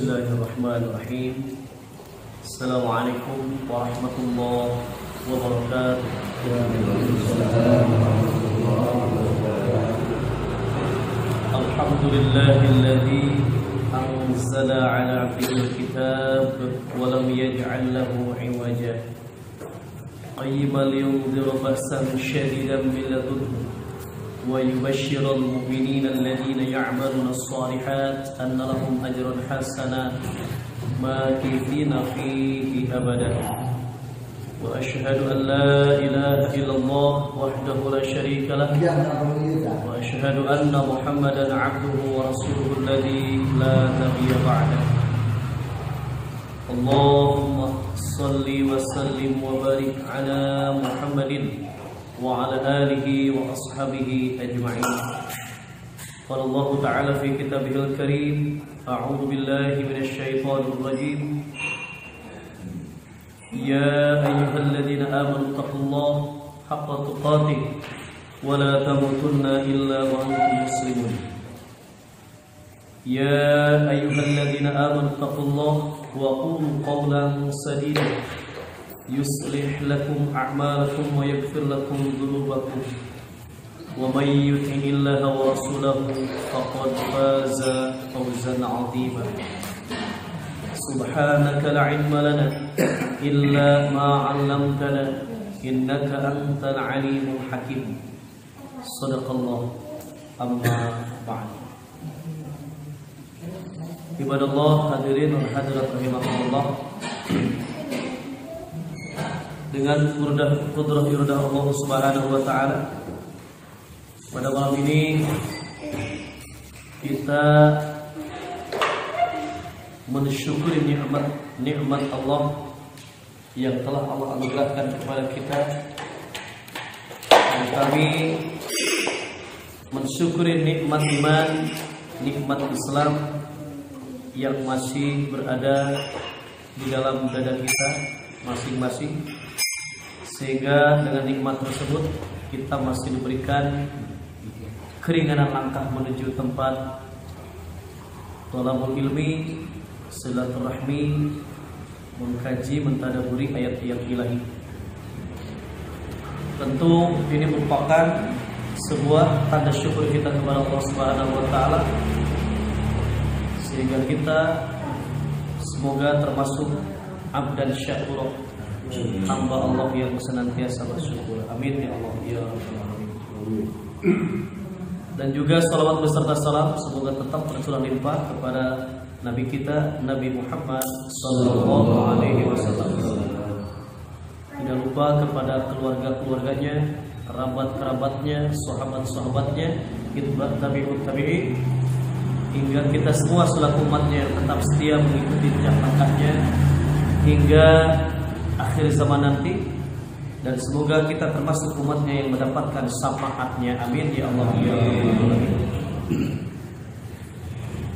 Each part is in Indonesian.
Bismillahirrahmanirrahim. Assalamualaikum warahmatullahi wabarakatuh. Alhamdulillahilladzi anzala ala 'abdihi al-kitab wa lam yaj'al lahu 'iwaja. Qayyiman liyunzira ba'san shadidan min ladunhu wa yubashshira al-mu'minina alladhina ya'maluna as-salihat anna lahum ajran hasanan makithina fihi abada. Wa ashhadu an la ilaha illallah wahdahu la sharika lah wa ashhadu anna Muhammadan 'abduhu wa rasuluhu alladhi la nabiyya ba'dahu. Allahumma salli wa sallim wa barik ala Muhammadin wa ala alihi wa ashabihi ajma'in. Qala Allah ta'ala fi kitabihil karim, a'udzu billahi minasy syaithanir rajim. Ya ayyuhalladzina amanu taqullaha haqqa tuqatih wa la tamutunna illa wa antum muslimun. Ya ayyuhalladzina amanu taqullaha wa qulu qawlan sadida yuslih lakum a'malakum wa yaghfir lakum dhunubakum wa may yuti'illaha wa rasulahu faqad faza fawzan 'azima. Subhanaka la 'ilma lana illa ma 'allamtana innaka antal 'alimul hakim. Shadaqallah. Amma ba'd. Ibadallah, hadirin wa hadirat rahimakumullah. Dengan kudrah iradah Allah Subhanahu wa taala, pada malam ini kita mensyukuri nikmat Allah yang telah Allah anugerahkan kepada kita, dan kami mensyukuri nikmat iman, nikmat Islam yang masih berada di dalam dada kita masing-masing, sehingga dengan nikmat tersebut kita masih diberikan keringanan langkah menuju tempat thalabul ilmi, silaturahmi, mengkaji, mentadaburi ayat-ayat ilahi. Tentu ini merupakan sebuah tanda syukur kita kepada Allah Subhanahu wa taala, sehingga kita semoga termasuk abdan syakur, hamba Allah yang senantiasa bersyukur. Amin ya Allah ya Rabbal alamin. Dan juga salawat beserta salam semoga tetap tercurah limpah kepada Nabi kita, Nabi Muhammad sallallahu alaihi wasallam. Tidak lupa kepada keluarga-keluarganya, kerabat-kerabatnya, sahabat-sahabatnya, itba' tabi'ut tabi'in, hingga kita semua selaku umatnya yang tetap setia mengikuti jejak langkahnya hingga akhir zaman nanti, dan semoga kita termasuk umatnya yang mendapatkan syafaatnya. Amin ya Allah ya Rabbal alamin.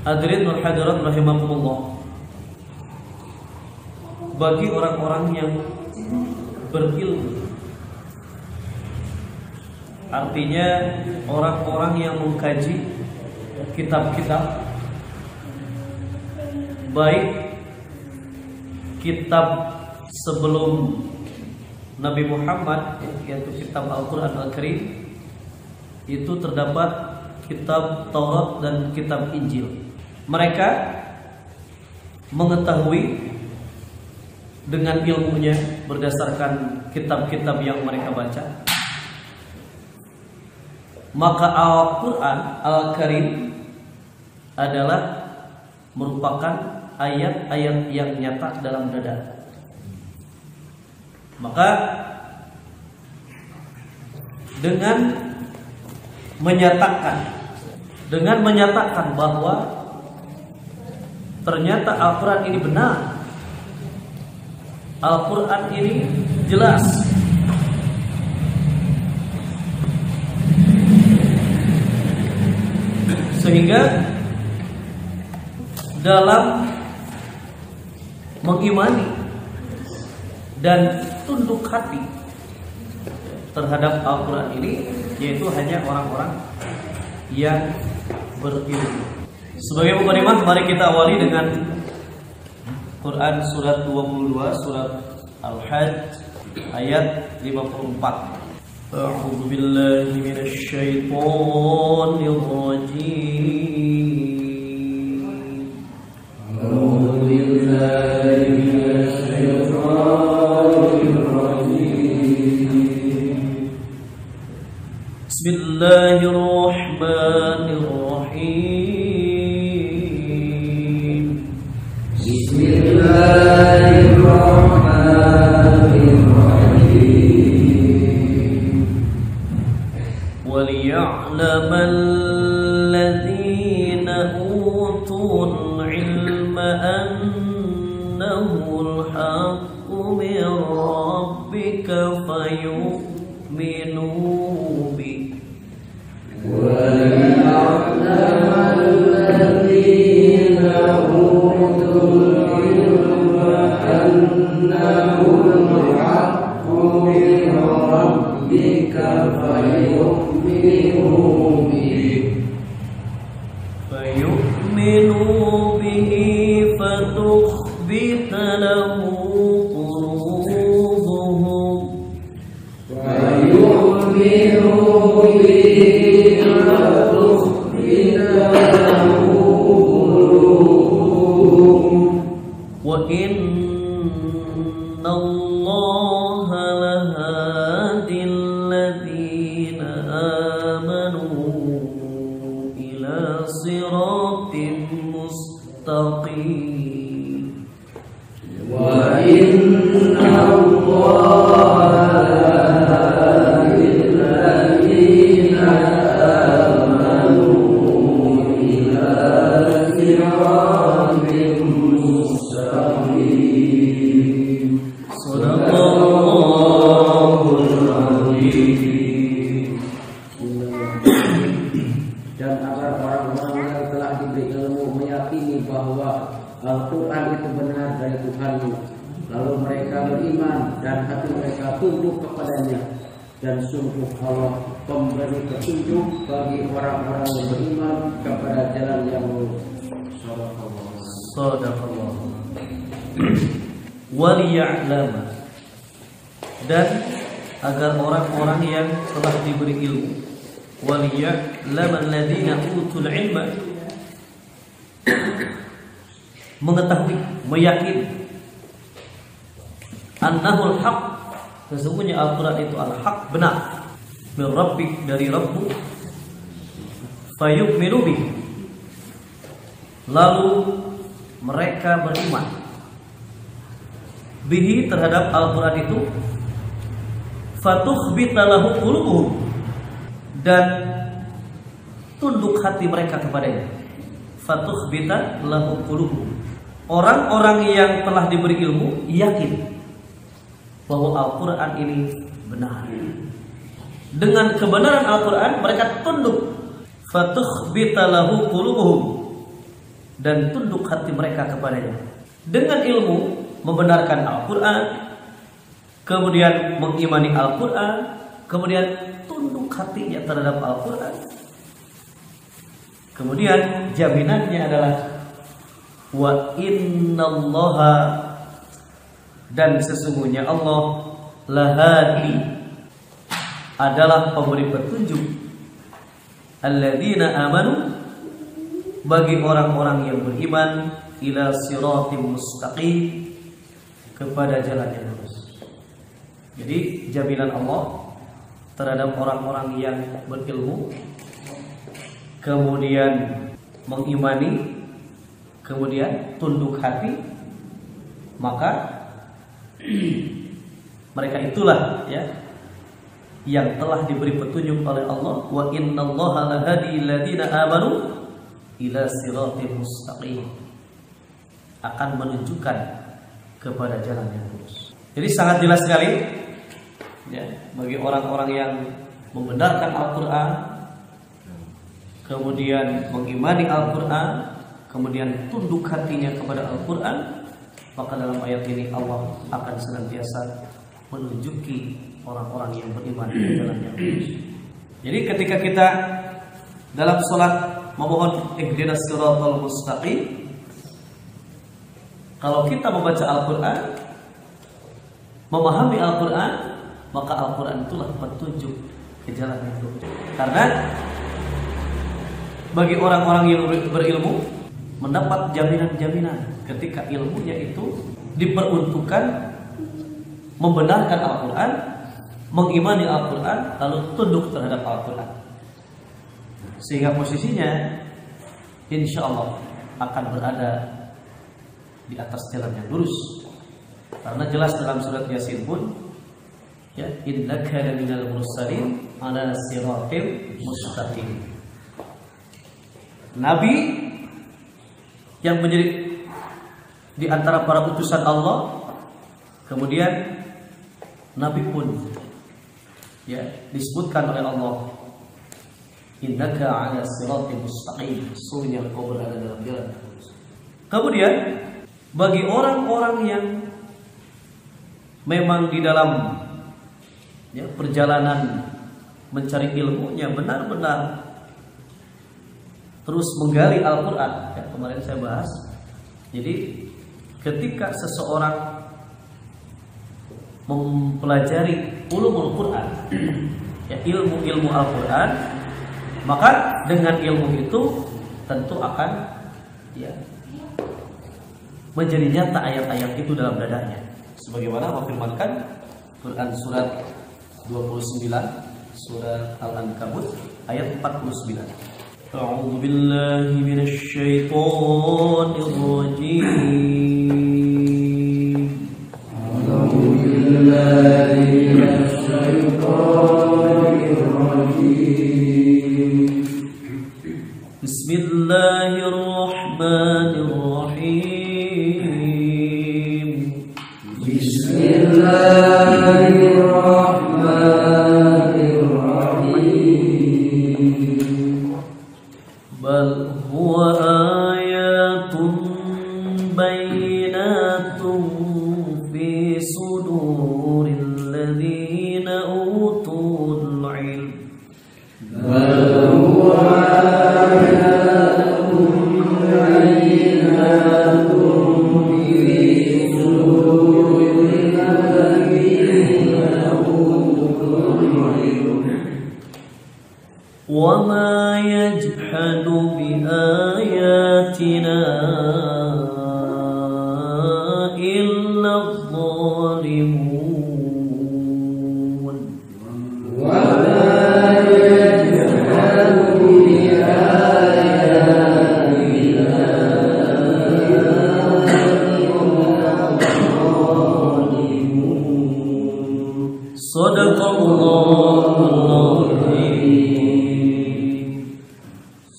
Hadirin wal hadirat rahimakumullah. Bagi orang-orang yang berilmu, artinya orang-orang yang mengkaji kitab-kitab, baik kitab sebelum Nabi Muhammad, yaitu kitab Al-Quran Al-Karim, itu terdapat kitab Taurat dan kitab Injil. Mereka mengetahui dengan ilmunya berdasarkan kitab-kitab yang mereka baca. Maka Al-Quran Al-Karim adalah merupakan ayat-ayat yang nyata dalam dada. Maka dengan menyatakan bahwa ternyata Al-Quran ini benar, Al-Quran ini jelas, sehingga dalam mengimani dan tunduk hati terhadap Al-Quran ini, yaitu hanya orang-orang yang berilmu. Sebagai mukadimah, mari kita awali dengan Quran surat 22 surat Al-Hajj ayat 54. A'udzu billahi minasy syaithanir rajim. A'udzu billahi minasy syaitanir rajim. Bismillahirrahmanirrahim. وَلِيَعْلَمَ الَّذِينَ أُوتُوا الْعِلْمَ أَنَّهُ الْحَقُّ مِنْ رَبِّكَ فَيُؤْمِنُوا بِهِ وَلِيَعْلَمَ الَّذِينَ أُوتُوا الْعِلْمَ أَنَّهُ الْحَقُّ مِنْ رَبِّكَ فيؤمنوا به فتخبت له قلوبهم وإن الله لهادي الذين آمنوا إلى صراط مستقيم وإن الله لهادي الذين آمنوا إلى صراط مستقيم صدق الله العظيم. Dan agar orang-orang yang telah diberi ilmu meyakini bahwa Al-Quran itu benar dari Tuhanmu, lalu mereka beriman dan hati mereka tunduk kepadanya. Dan sungguh Allah pemberi petunjuk bagi orang-orang yang beriman kepada jalan yang lurus. Sadaqallah. Waliya'lam, dan agar orang-orang yang telah diberi ilmu, waliya'lam alladzina utul ilma, mengetahui, meyakini annahul haq, sesungguhnya Al-Quran itu al-haq, benar, min rabbik, dari Rabbu, fayu'minu bihi, lalu mereka beriman bihi, terhadap Al-Quran itu, fatukhbita lahu qulubuhum, dan tunduk hati mereka kepadanya. Fatukhbita lahu qulubuhum, orang-orang yang telah diberi ilmu yakin bahwa Al-Quran ini benar. Dengan kebenaran Al-Quran mereka tunduk. Fatukhbita lahu qulubuhum, dan tunduk hati mereka kepadanya. Dengan ilmu membenarkan Al-Quran, kemudian mengimani Al-Quran, kemudian tunduk hatinya terhadap Al-Quran. Kemudian jaminannya adalah wa innallaha, dan sesungguhnya Allah lahadi, adalah pemberi petunjuk, alladzina amanu, bagi orang-orang yang beriman, ila siratim mustaqim, kepada jalan yang lurus. Jadi jaminan Allah terhadap orang-orang yang berilmu, kemudian mengimani, kemudian tunduk hati, maka mereka itulah ya yang telah diberi petunjuk oleh Allah. Wa innallaha lahadi alladziina amanu ila siratim mustaqim, akan menunjukkan kepada jalan yang lurus. Jadi sangat jelas sekali ya, bagi orang-orang yang membenarkan Al-Quran, kemudian mengimani Al-Quran, kemudian tunduk hatinya kepada Al-Quran, maka dalam ayat ini Allah akan senantiasa menunjuki orang-orang yang beriman di jalan yang lurus. Jadi ketika kita dalam sholat memohon ihdinas siratal mustaqim, Kalau kita membaca Al-Quran, memahami Al-Quran, maka Al-Quran itulah petunjuk ke jalan yang lurus. Karena bagi orang-orang yang berilmu, mendapat jaminan-jaminan ketika ilmunya itu diperuntukkan membenarkan Al-Quran, mengimani Al-Quran, lalu tunduk terhadap Al-Quran, sehingga posisinya insya Allah akan berada di atas jalan yang lurus. Karena jelas dalam surat Yasin pun, ya, innaka laminal mursalin ala siratil mustaqim. Nabi yang menjadi di antara para utusan Allah, kemudian Nabi pun, ya, disebutkan oleh Allah, innaka ala siratil mustaqim, sungguhnya engkau berada dalam jalan yang lurus. Kemudian bagi orang-orang yang memang di dalam, ya, perjalanan mencari ilmunya benar-benar terus menggali Al-Quran, ya, kemarin saya bahas. Jadi ketika seseorang mempelajari ulumul Quran, ya, ilmu-ilmu Al-Quran, maka dengan ilmu itu tentu akan, ya, menjadi nyata ayat-ayat itu dalam dadanya. Sebagaimana memfirmankan Quran surat 29, surat Al-Ankabut ayat 49. A'udzu billahi minasy syaithanir rajim. A'udzu billahi minasy syaithanir rajim. Bismillahirrahmanirrahim. Bismillahirrahmanirrahim. Bal huwa ayatun bayyinatun fi suduril ladzina utul ilm. Bal huwa ayatun bayyinatun fi suduril ladzina utul ilm. Wa ma yajhadu bi ayatina illa adh-dhalimun. Wa ma yajhadu bi ayatina illa adh-dhalimun. Shadaqallahul azim.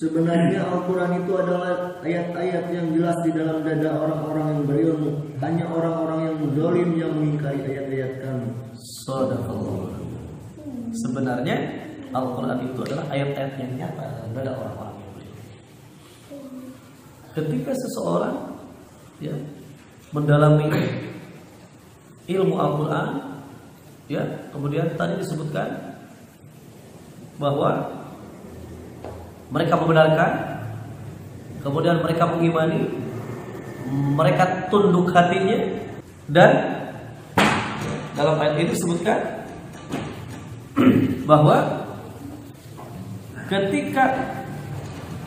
Sebenarnya Al-Quran itu adalah ayat-ayat yang jelas di dalam dada orang-orang yang berilmu. Hanya orang-orang yang zalim yang mengingkari ayat-ayat kami. Shadaqallah. Sebenarnya Al-Quran itu adalah ayat-ayat yang nyata dalam dada orang-orang yang berilmu. Ketika seseorang, ya, mendalami ilmu Al-Quran, ya, kemudian tadi disebutkan bahwa mereka membenarkan, kemudian mereka mengimani, mereka tunduk hatinya, dan dalam ayat ini disebutkan bahwa ketika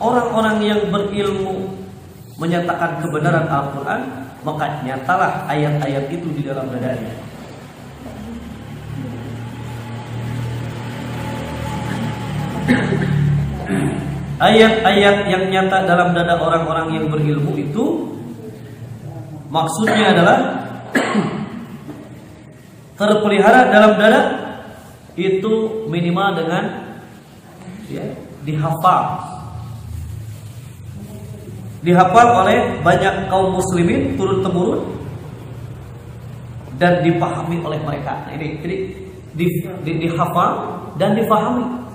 orang-orang yang berilmu menyatakan kebenaran Al-Quran, maka nyatalah ayat-ayat itu di dalam dadanya. Ayat-ayat yang nyata dalam dada orang-orang yang berilmu itu maksudnya adalah terpelihara dalam dada itu minimal dengan, ya, dihafal oleh banyak kaum muslimin turun temurun dan dipahami oleh mereka. Nah, ini dihafal dan dipahami.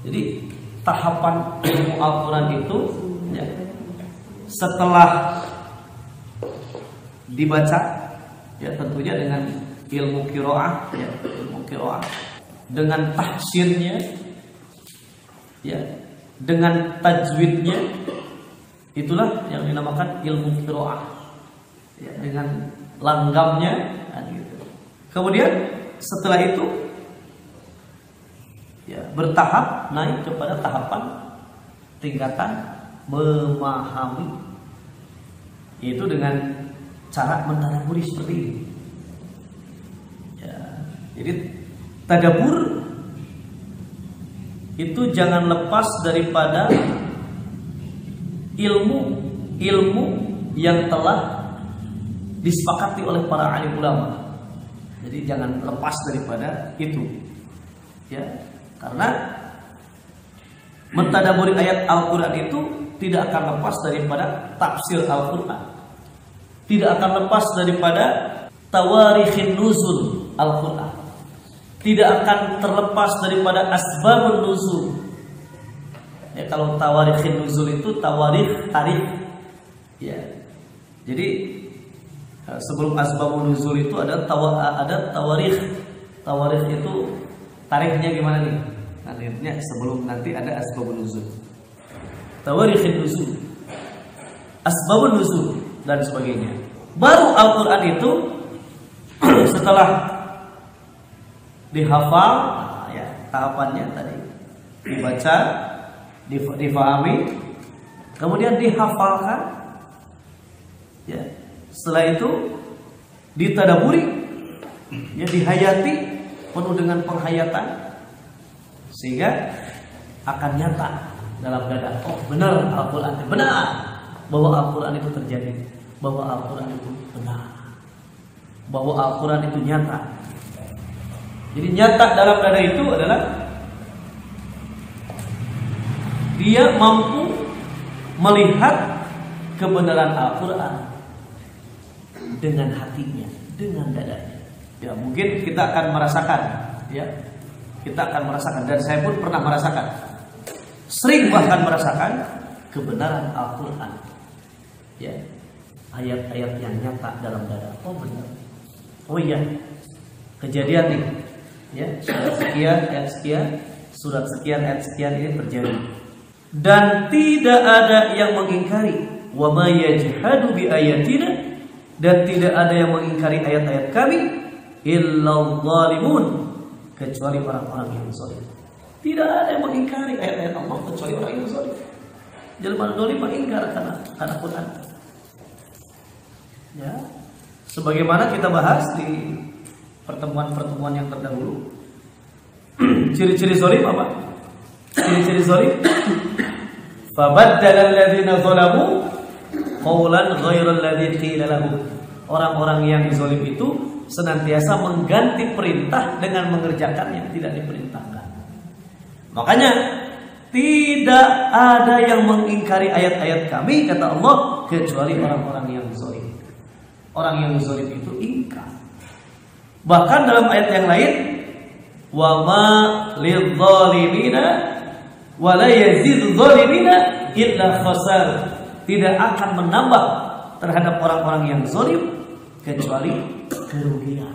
Jadi tahapan ilmu Al-Quran itu, ya, setelah dibaca, ya, tentunya dengan ilmu qiraah, ya, ilmu qiraah, dengan tahsirnya, ya, dengan tajwidnya, itulah yang dinamakan ilmu qiraah. ya, dengan langgamnya, nah, gitu. Kemudian setelah itu ya bertahap naik kepada tahapan tingkatan memahami, yaitu dengan cara mentadaburi seperti ini. Ya, jadi tadabbur itu jangan lepas daripada ilmu yang telah disepakati oleh para alim ulama. Jadi jangan lepas daripada itu, ya, karena mentadaburi ayat Al-Quran itu tidak akan lepas daripada tafsir Al-Quran, tidak akan lepas daripada tawarikhin nuzul Al-Quran, tidak akan terlepas daripada asbabun nuzul. Ya, kalau tawarikhin nuzul itu tawarikh tarikh, ya. Jadi sebelum asbabun nuzul itu ada tawarikh. Tawarikh itu tarikhnya gimana nih? Nantinya sebelum nanti ada asbabun nuzul. Tawarikhin nuzul, asbabun nuzul dan sebagainya. Baru Al-Quran itu setelah dihafal, ya, tahapannya tadi dibaca, difahami, kemudian dihafalkan, ya. Setelah itu ditadaburi, ya, dihayati penuh dengan penghayatan, sehingga akan nyata dalam dada. Oh, benar Al-Quran, benar bahwa Al-Quran itu terjadi, bahwa Al-Quran itu benar, bahwa Al-Quran itu nyata. Jadi nyata dalam dada itu adalah dia mampu melihat kebenaran Al-Quran dengan hatinya, dengan dadanya. Ya, mungkin kita akan merasakan, ya, kita akan merasakan, dan saya pun pernah merasakan, sering bahkan merasakan kebenaran Al-Quran, ya, ayat-ayat yang nyata dalam dada. Oh benar, oh iya, kejadian nih, ya, surat sekian ayat sekian, surat sekian ayat sekian ini terjadi, dan tidak ada yang mengingkari. Wa ma yajhadu bi ayatina, dan tidak ada yang mengingkari ayat-ayat kami illal zalimun, kecuali orang-orang yang zalim. Tidak ada yang mengingkari ayat-ayat Allah kecuali orang yang zalim. Jelmaan zalim mengingkar karena Quran. Ya, sebagaimana kita bahas di pertemuan-pertemuan yang terdahulu. Ciri-ciri zalim apa? Ciri-ciri zalim. Fabaddala alladziina zalamu qawlan ghairal ladzi qila lahum. Orang-orang yang zalim itu senantiasa mengganti perintah dengan mengerjakan yang tidak diperintahkan. Makanya tidak ada yang mengingkari ayat-ayat kami, kata Allah, kecuali orang-orang yang zalim. Orang yang zalim itu ingkar. Bahkan dalam ayat yang lain, wa ma lidzalimina wa la yazidul zalimina illa khasar. Tidak akan menambah terhadap orang-orang yang zalim kecuali kerugian.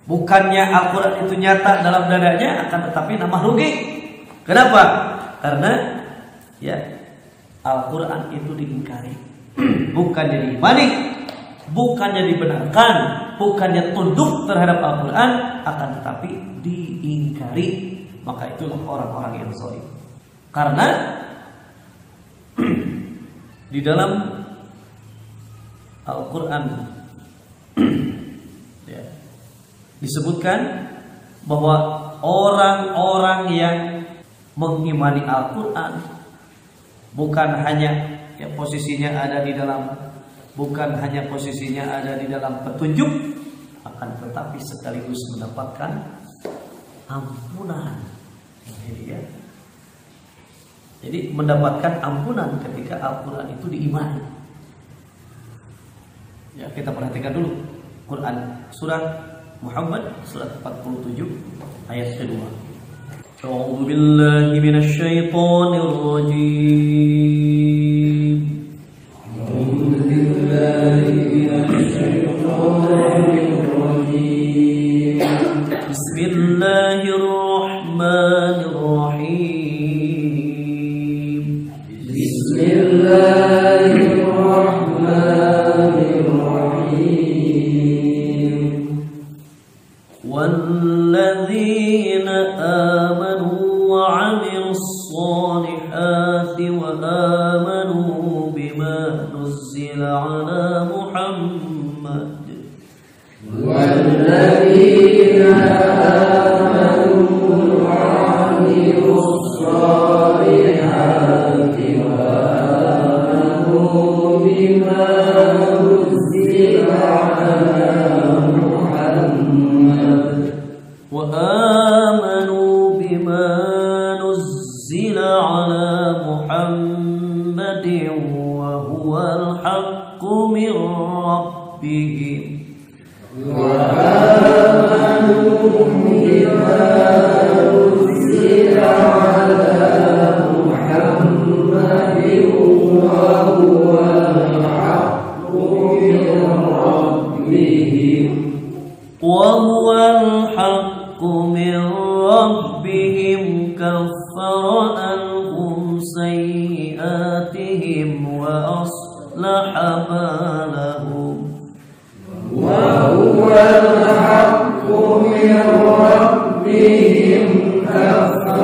Bukannya Al-Quran itu nyata dalam dadanya, akan tetapi nambah rugi. Kenapa? Karena, ya, Al-Quran itu diingkari, bukannya diimani, bukannya dibenarkan, bukannya tunduk terhadap Al-Quran, akan tetapi diingkari. Maka itulah orang-orang yang zalim. Karena di dalam Al-Quran, ya, disebutkan bahwa orang-orang yang mengimani Al-Quran bukan hanya, ya, posisinya ada di dalam, bukan hanya posisinya ada di dalam petunjuk, akan tetapi sekaligus mendapatkan ampunan. Ya. Jadi mendapatkan ampunan ketika Al-Quran itu diimani. Ya, kita perhatikan dulu Quran surat Muhammad surat 47 ayat kedua. A'udzu billahi minasy syaithanir rajim. A'udzu billahi minasy syaithanir rajim. Bismillahirrahmanirrahim. Bismillahirrahmanirrahim. Muhammad. والذين آمنوا وعملوا الصالحات وآمنوا بما نزل على محمد وآمنوا بما نزل على محمد وهو الحق من ربهم وآمنوا بما نزل على محمد وهو الحق من ربهم وهو الحق من ربهم كفر عنهم سيئاتهم وأصلح بالهم وهو الحق من ربهم كفر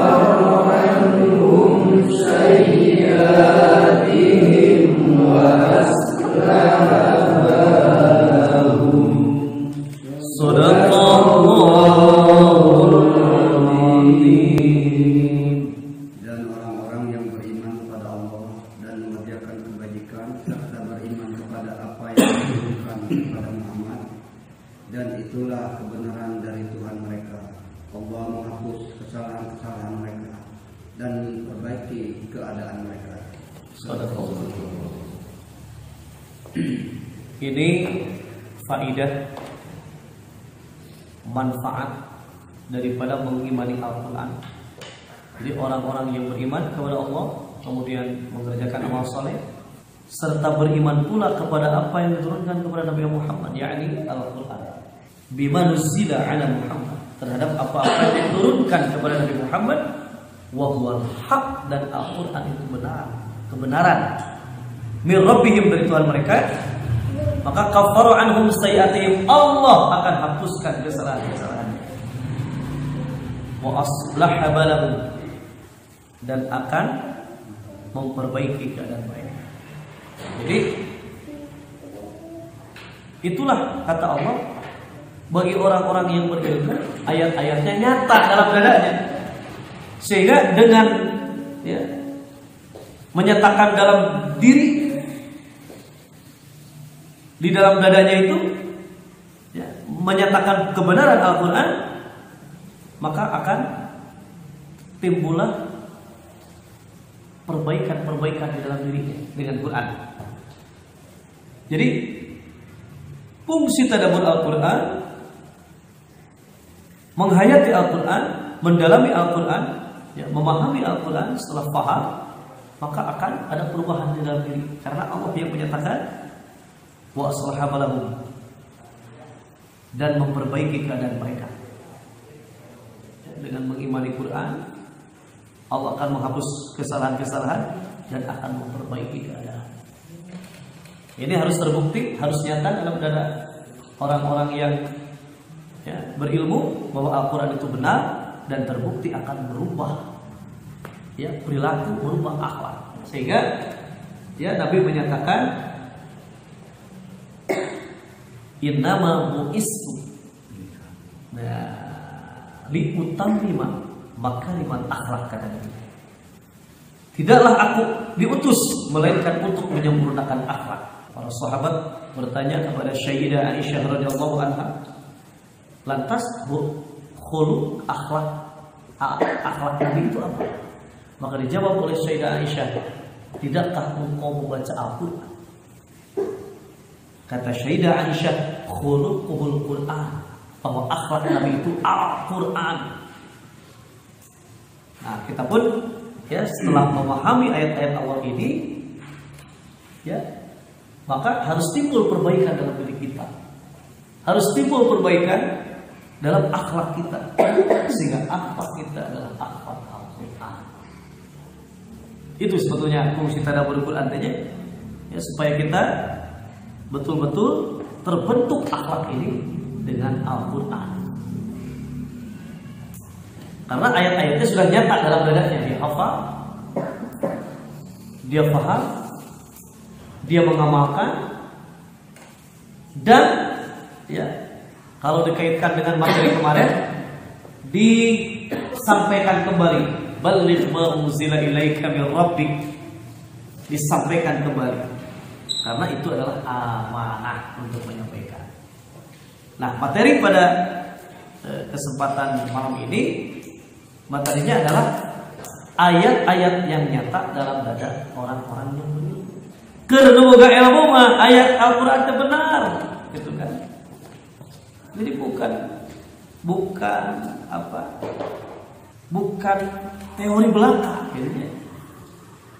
عنهم سيئاتهم وأصلح بالهم صدق الله العظيم. Dan orang-orang yang beriman kepada Allah dan mengerjakan kebajikan serta beriman kepada apa yang diturunkan kepada Muhammad, dan itulah kebenaran dari Tuhan mereka. Allah menghapus kesalahan-kesalahan mereka dan memperbaiki keadaan mereka. Ini faidah manfaat daripada mengimani Al-Quran. Jadi orang-orang yang beriman kepada Allah kemudian mengerjakan amal soleh serta beriman pula kepada apa yang diturunkan kepada Nabi Muhammad, yakni Al-Quran. Bima nuzila ala Muhammad, terhadap apa-apa yang diturunkan kepada Nabi Muhammad. Wa huwal haq, dan Al-Quran itu benar, kebenaran. Min rabbihim, dari Tuhan mereka. Maka kafaru anhum sayiatihim, Allah akan hapuskan kesalahan-kesalahan. Wa aslaha balahum, dan akan memperbaiki keadaan mereka. Jadi itulah kata Allah, bagi orang-orang yang berilmu ayat-ayatnya nyata dalam dadanya, sehingga dengan menyatakan dalam diri, di dalam dadanya itu menyatakan kebenaran Al-Quran, maka akan timbullah perbaikan-perbaikan di dalam dirinya dengan Quran. Jadi fungsi tadabbur Al-Quran, menghayati Al-Quran, mendalami Al-Quran, memahami Al-Quran, setelah paham maka akan ada perubahan di dalam diri, karena Allah yang menyatakan wa aslaha balahum, dan memperbaiki keadaan mereka. Dengan mengimani Quran, Allah akan menghapus kesalahan-kesalahan dan akan memperbaiki keadaan. Ini harus terbukti, harus nyata dalam dada orang-orang yang berilmu bahwa Al-Quran itu benar, dan terbukti akan berubah perilaku, berubah akhlak. Sehingga Nabi menyatakan innama bu'istu liutammima makarimal akhlak, kata Nabi. Tidaklah aku diutus melainkan untuk menyempurnakan akhlak. Para sahabat bertanya kepada Sayyidah Aisyah radhiyallahu anha, lantas khuluq akhlak Nabi itu apa? Maka dijawab oleh Sayyidah Aisyah, tidakkah engkau membaca Al-Quran? Kata Sayyidah Aisyah, khuluquhul Quran, bahwa akhlak Nabi itu Al-Quran. Nah, kita pun setelah memahami ayat-ayat Allah ini, maka harus timbul perbaikan dalam diri kita, harus timbul perbaikan dalam akhlak kita, sehingga akhlak kita adalah akhlak Al-Quran. Itu sebetulnya fungsi tadabbur Quran tanya, supaya kita betul-betul terbentuk akhlak ini dengan Al-Quran. Karena ayat-ayatnya sudah nyata dalam dadanya, dia hafal, dia paham, dia mengamalkan, Dan ya, kalau dikaitkan dengan materi kemarin, disampaikan kembali, balligh ma unzila ilaika min rabbik, disampaikan kembali, karena itu adalah amanah untuk menyampaikan. Nah, materi pada kesempatan malam ini, materinya adalah ayat-ayat yang nyata dalam dada orang-orang yang berilmu. Keur boga ilmu mah ayat Al-Qur'an itu benar, gitu kan. Jadi bukan teori belaka, gitu ya.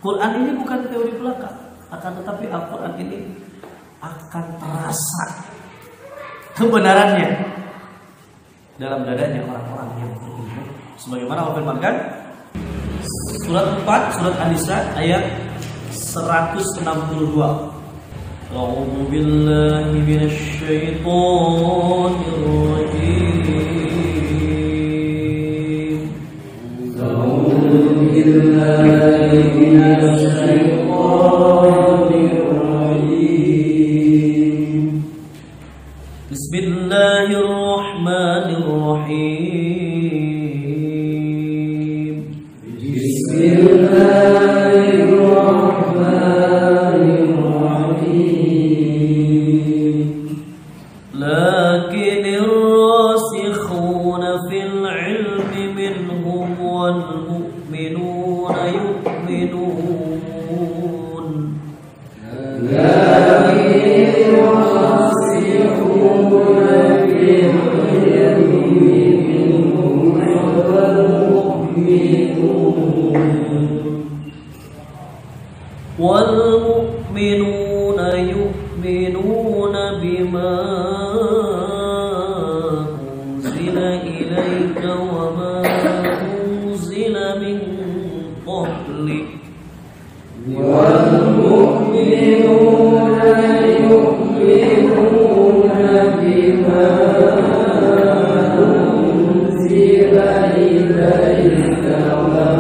Quran ini bukan teori belaka, akan tetapi Al-Qur'an ini akan terasa kebenarannya dalam dadanya orang-orang yang berilmu. Sebagaimana Allah firmankan surat 4 surat An-Nisa ayat 162. A'udzu billahi minasy syaithanir rajim. A'udzu billahi minasy syaithanir rajim. Bismillahirrahmanirrahim. لكن الراسخون في العلم منهم والمؤمنون يؤمنون والمؤمنون يؤمنون بما أنزل إليك وما أنزل من قبلك والمؤمنون يؤمنون بما أنزل إليك وما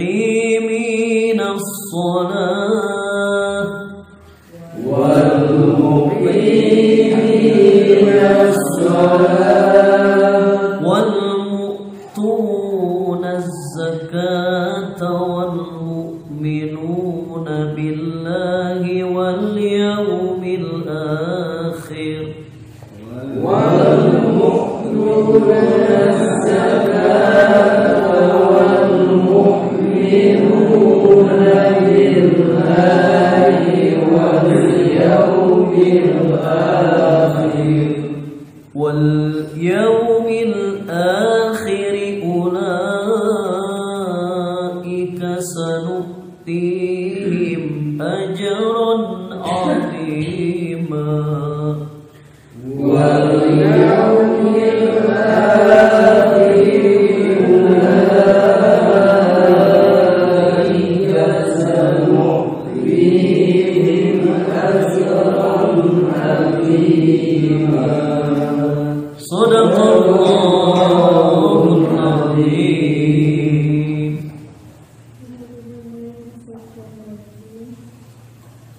والمقيمين الصلاة والمؤتون الزكاة والمؤمنون بالله واليوم الآخر والمؤتون الزكاة والمؤمنون بالله واليوم الآخر أولئك سنؤتيهم أجرا عظيما واليوم الآخر أولئك سنؤتيهم أجرا عظيما صدق الله العظيم.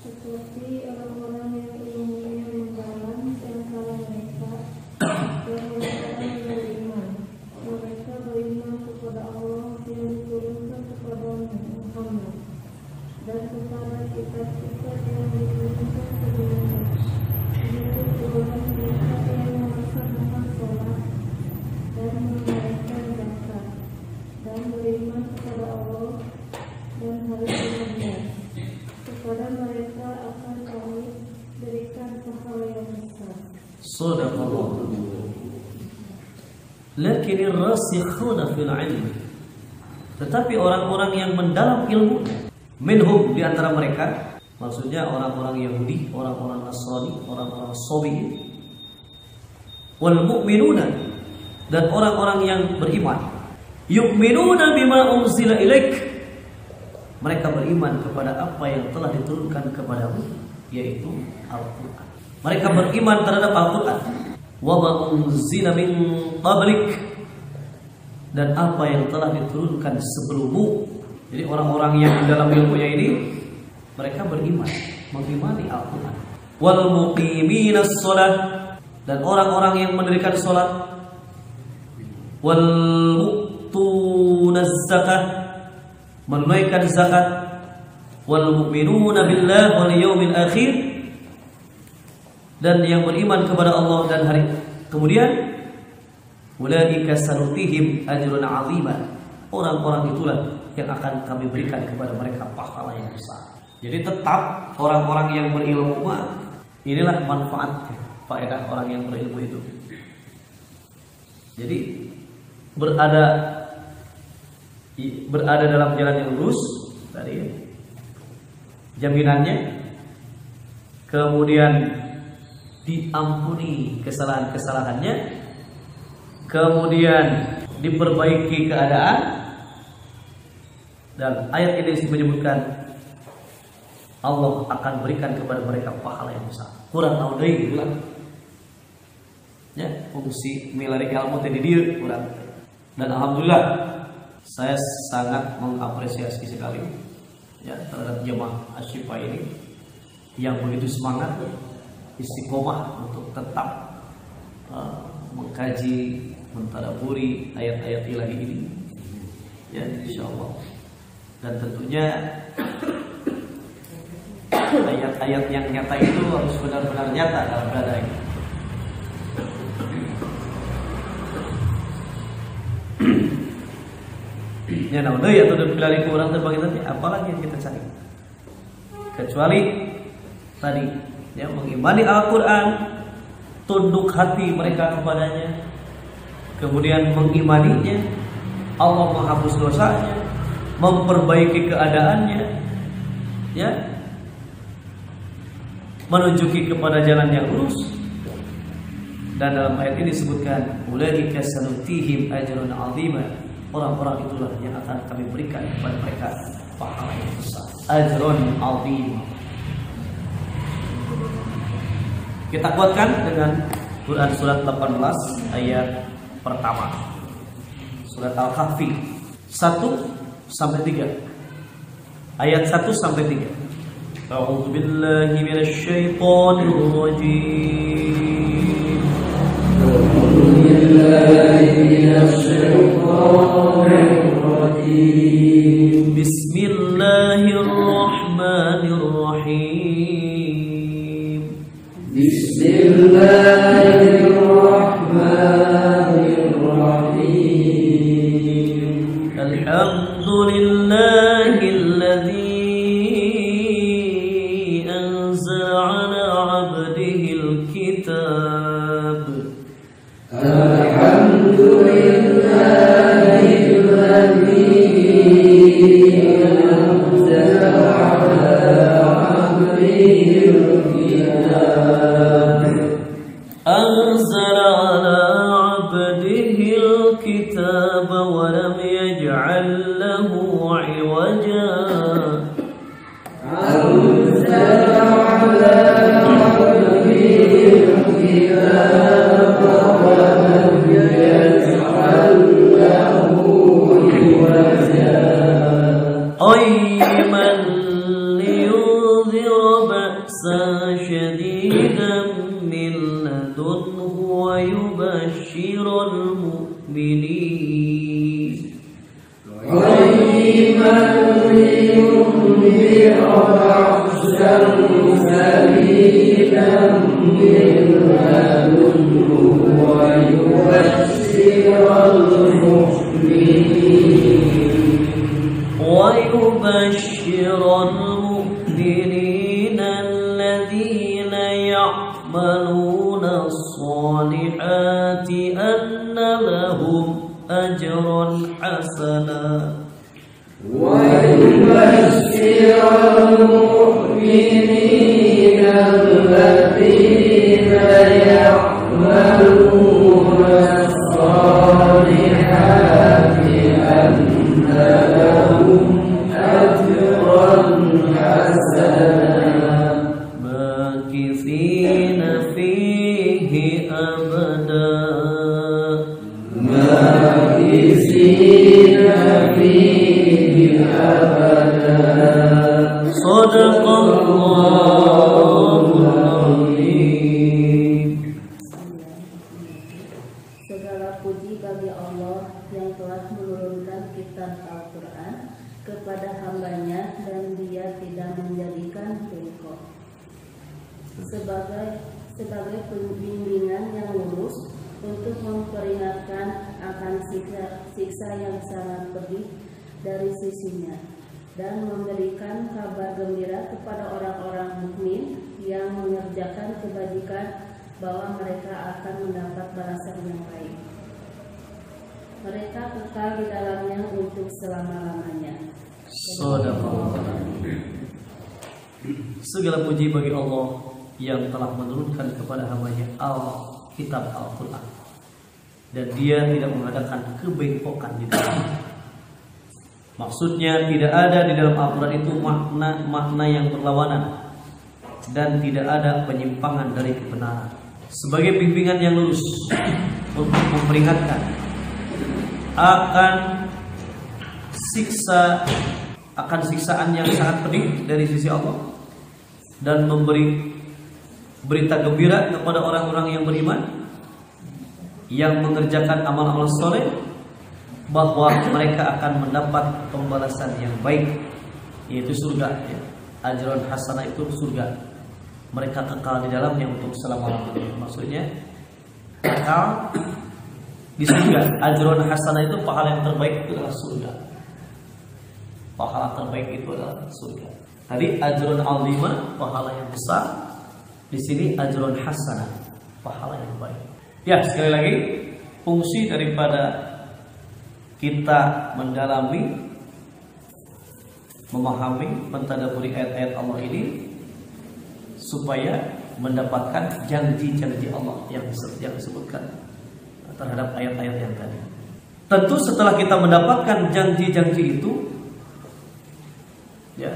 Seperti orang-orang yang ilmunya mendalam di antara mereka yang mereka beriman. Mereka beriman kepada Allah yang diturunkan kepada Muhammad dan kepada kitab-kitab yang diturunkan sebelumnya. Begitu pula mereka yang melaksanakan sholat dan menunaikan zakat dan beriman kepada Allah dan hari kemudian. Kepada mereka akan kami berikan pahala yang besar. Sadaqallah. Lakin ar-rasikhuna fil ilm, tetapi orang-orang yang mendalam ilmu, minhum di antara mereka, maksudnya orang-orang Yahudi, orang-orang Nasrani, orang-orang Sabi'in, wal mu'minuna, dan orang-orang yang beriman, yu'minuna bima unzila ilaik, mereka beriman kepada apa yang telah diturunkan kepadamu, yaitu Al-Quran. Mereka beriman terhadap Al-Quran. Wa ma unzila min qablik, dan apa yang telah diturunkan sebelummu. Jadi orang-orang yang di dalam ilmunya ini mereka beriman, mengimani Al-Quran. Wal muqiminas shalah, dan orang-orang yang mendirikan salat. Wal mu'tunaz zakah, menunaikan zakat. Wal mu'minuna billahi wal yawmil akhir, dan yang beriman kepada Allah dan hari kemudian. Ulaika sanutihim ajrun 'azima, orang-orang itulah yang akan kami berikan kepada mereka pahala yang besar. Jadi tetap orang-orang yang berilmu, inilah manfaatnya, faedah orang yang berilmu itu. Jadi berada dalam jalan yang lurus tadi, jaminannya, kemudian diampuni kesalahan-kesalahannya, kemudian diperbaiki keadaan, dan ayat ini menyebutkan Allah akan berikan kepada mereka pahala yang besar. Kurang tahu deui gitu lah. Ya, fungsi milari ilmu tadi dia kurang. Dan alhamdulillah saya sangat mengapresiasi sekali ya terhadap jemaah Asy-Syifa ini yang begitu semangat, istiqomah untuk tetap mengkaji, mentadaburi ayat-ayat ilahi ini, ya insyaallah. Dan tentunya ayat-ayat yang nyata itu harus benar-benar nyata dalam dada ini. Ya namun ya tuh pilih kurang terbagi nanti, apalagi yang kita cari kecuali tadi ya mengimani Al-Quran, tunduk hati mereka kepadanya, kemudian mengimaninya, Allah menghapus dosanya, memperbaiki keadaannya, ya, menunjuki kepada jalan yang lurus. Dan dalam ayat ini disebutkan ulaika sanutihim ajrun 'azima, orang-orang itulah yang akan kami berikan kepada mereka pahala yang besar, ajrun 'azim. Kita kuatkan dengan Quran surat 18 ayat pertama, surat Al-Kahfi 1-3, ayat 1-3. A'udzu billahi minasy syaithanir rajim. Bismillahirrahmanirrahim. Bismillahirrahmanirrahim. Alhamdulillahilladzi anzala 'ala 'abdihil kitab. أنزل على عبده الكتاب ولم يجعل له عوجا. أنزل على عبده الكتاب ولم يجعل له عوجا قيما لينذر بأسا شديدا من لدنه ويبشر المؤمنين. قيما لينذر بأسا شديدا من لدنه ويبشر المؤمنين الذين يعملون الصالحات أن لهم أجرا حسنا. ويبشر المؤمنين الذين يعملون الصالحات أن لهم أجرا حسنا ماكثين فيه أبدا. ماكثين Al-Quran kepada hambanya dan dia tidak menjadikan bengkok sebagai pembimbingan yang lurus untuk memperingatkan akan siksa yang sangat pedih dari sisinya dan memberikan kabar gembira kepada orang-orang mukmin yang mengerjakan kebajikan bahwa mereka akan mendapat balasan yang baik. Mereka kekal di dalamnya untuk selama-lamanya. Segala puji bagi Allah yang telah menurunkan kepada hamba-Nya Kitab Al-Quran, dan Dia tidak mengadakan kebengkokan di dalamnya. Maksudnya tidak ada di dalam Al-Quran itu makna yang berlawanan dan tidak ada penyimpangan dari kebenaran. Sebagai bimbingan yang lurus untuk memperingatkan akan siksaan yang sangat pedih dari sisi Allah, dan memberi berita gembira kepada orang-orang yang beriman yang mengerjakan amal-amal soleh bahwa mereka akan mendapat pembalasan yang baik, yaitu surga. Ajrun hasanah itu surga. Mereka kekal di dalamnya untuk selama-lamanya. Maksudnya kekal di surga. Ajrun hasanah itu pahala yang terbaik itu adalah surga. Pahala terbaik itu adalah surga. Tadi ajrun azimah, pahala yang besar. Di sini ajrun hasanah, pahala yang baik. Ya, sekali lagi fungsi daripada kita mendalami, memahami, mentadabburi ayat-ayat Allah ini supaya mendapatkan janji-janji Allah yang disebutkan terhadap ayat-ayat yang tadi. Tentu setelah kita mendapatkan janji-janji itu, ya,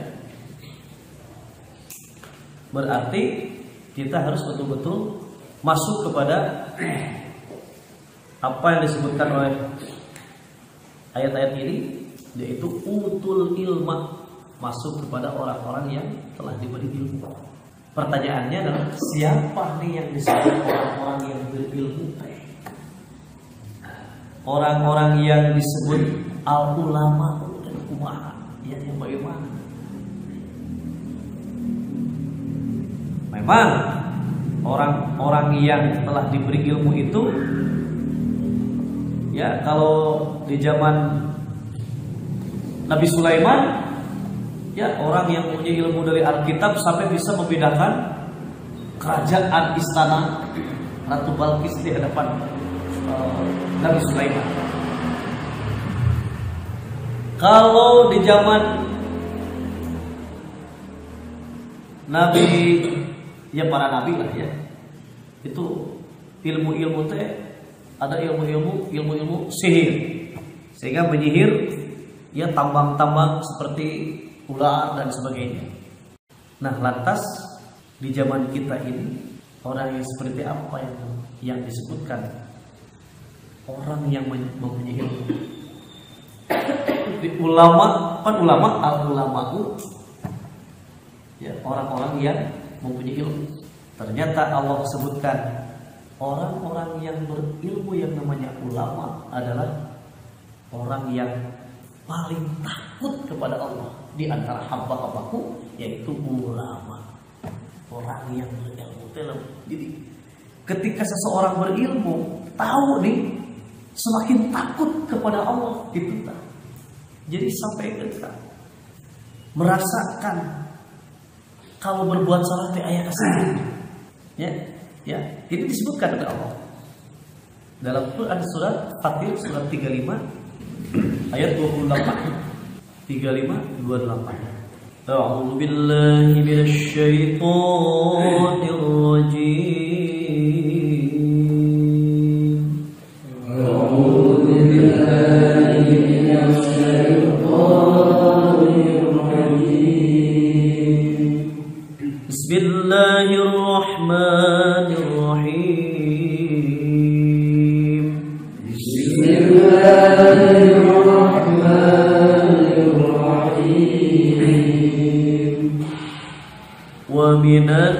berarti kita harus betul-betul masuk kepada apa yang disebutkan oleh ayat-ayat ini, yaitu utul ilma, masuk kepada orang-orang yang telah diberi ilmu. Pertanyaannya adalah siapa nih yang disebut orang-orang yang berilmu? Orang-orang yang disebut al-ulama dan kumaha, yang bagaimana? Memang orang-orang yang telah diberi ilmu itu, ya, kalau di zaman Nabi Sulaiman, ya, orang yang punya ilmu dari Alkitab sampai bisa membedakan kerajaan istana Ratu Balkis di hadapan Nabi Sulaiman. Kalau di zaman Nabi, ya para nabi lah ya, itu ilmu-ilmu teh ada ilmu-ilmu sihir, sehingga menyihir ya tambang-tambang seperti ular dan sebagainya. Nah, lantas di zaman kita ini orang yang seperti apa yang disebutkan orang yang mempunyai ilmu? Ulama, kan ulama, al-ulama'u, ya, orang-orang yang mempunyai ilmu. Ternyata Allah sebutkan orang-orang yang berilmu yang namanya ulama adalah orang yang paling takut kepada Allah di antara hamba-hambaku, yaitu ulama, orang yang berilmu. Jadi ketika seseorang berilmu, tahu nih, semakin takut kepada Allah gitu. Jadi sampai kita merasakan kalau berbuat salah teh aya kasih. Ya, ini disebutkan oleh Allah dalam Quran surat Fatir surat 35 ayat 28. 35-28. A'udzu billahi minasy syaithanir rajim. A'udzu billahi minasy syaithanir rajim. Bismillahirrahmanirrahim. Bismillahirrahmanirrahim. Wa minan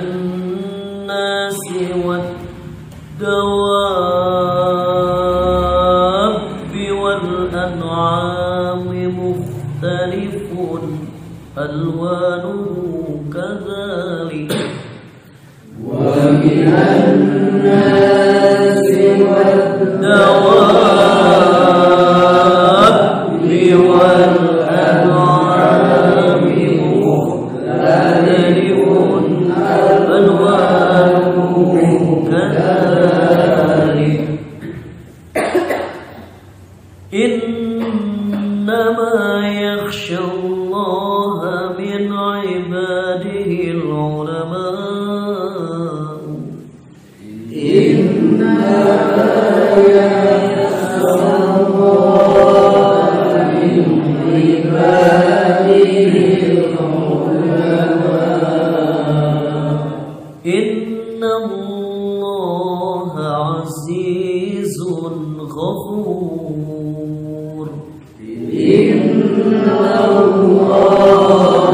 nasi wad-dawabi wal an'ami مختلف ألوانه كذلك ومن الناس والدواب والأنعام مختلف ألوانه كذلك إنما يخشى الله من عباده العلماء إنما يخشى الله من عباده العلماء إن الله عزيز غفور إن الله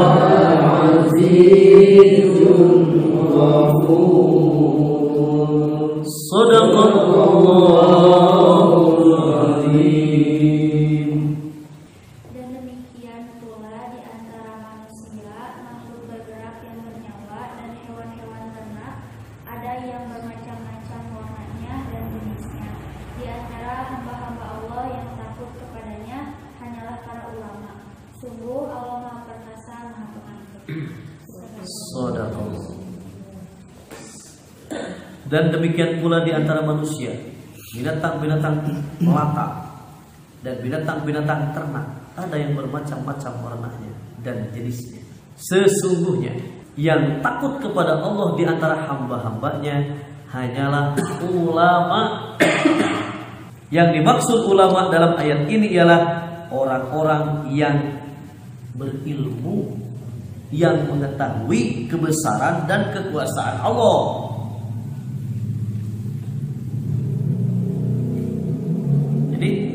عزيز غفور صدق الله العظيم. Dan demikian pula di antara manusia, makhluk bergerak yang bernyawa dan hewan-hewan ternak, ada yang bermacam-macam warnanya dan jenisnya. Di antara hamba-hamba Allah yang takut kepadanya hanyalah para ulama. Sungguh Allah Maha Perkasa, Maha Pengampun. Sadaqallah. Dan demikian pula di antara manusia, binatang-binatang melata dan binatang-binatang ternak, ada yang bermacam-macam warnanya dan jenisnya. Sesungguhnya yang takut kepada Allah di antara hamba-hambanya hanyalah ulama. Yang dimaksud ulama dalam ayat ini ialah orang-orang yang berilmu, yang mengetahui kebesaran dan kekuasaan Allah. Jadi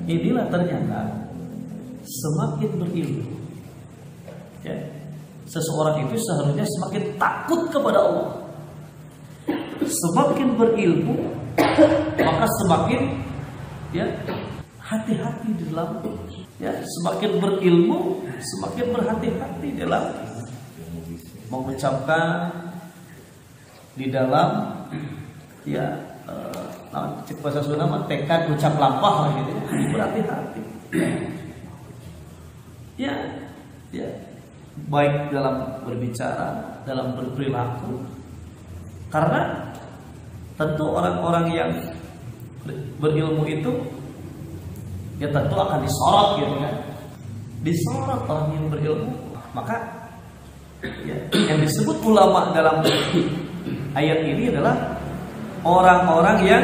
inilah ternyata semakin berilmu, ya, seseorang itu seharusnya semakin takut kepada Allah. Semakin berilmu, maka semakin, ya, hati-hati di dalam, ya, semakin berilmu semakin berhati-hati dalam mengucapkan, di dalam, ya, cek bahasa Sunda mah tekad ucap lampah lah gitu, berhati-hati, ya, ya, baik dalam berbicara, dalam berperilaku, karena tentu orang-orang yang berilmu itu ya tentu akan disorot gitu kan, disorot orang yang berilmu. Maka ya, yang disebut ulama dalam ayat ini adalah orang-orang yang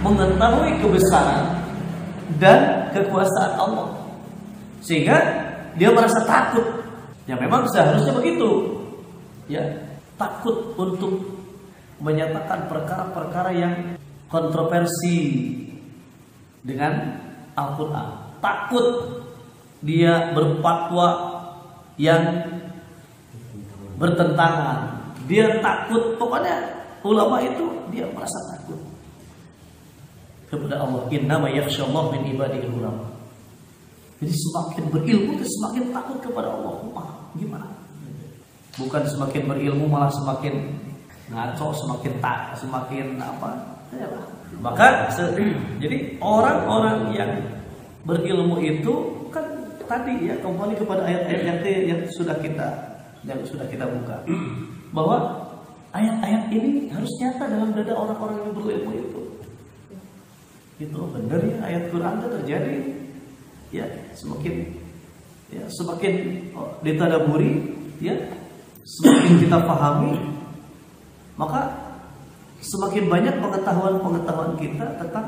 mengetahui kebesaran dan kekuasaan Allah, sehingga dia merasa takut. Ya memang seharusnya begitu, ya, takut untuk menyatakan perkara-perkara yang kontroversi dengan Al-Quran, takut dia berfatwa yang bertentangan, dia takut. Pokoknya ulama itu dia merasa takut kepada Allah. Innama yakhshallahu min ibadihil ulama. Jadi semakin berilmu semakin takut kepada Allah. Gimana? Bukan semakin berilmu malah semakin ngaco, semakin apa? Yalah. Maka jadi orang-orang yang berilmu itu kan tadi ya, kembali kepada ayat-ayat yang sudah kita buka, bahwa ayat-ayat ini harus nyata dalam dada orang-orang yang berilmu itu. Itu benar ya, ayat Quran itu terjadi ya, semakin ditadaburi, ya, semakin kita pahami, maka semakin banyak pengetahuan kita tentang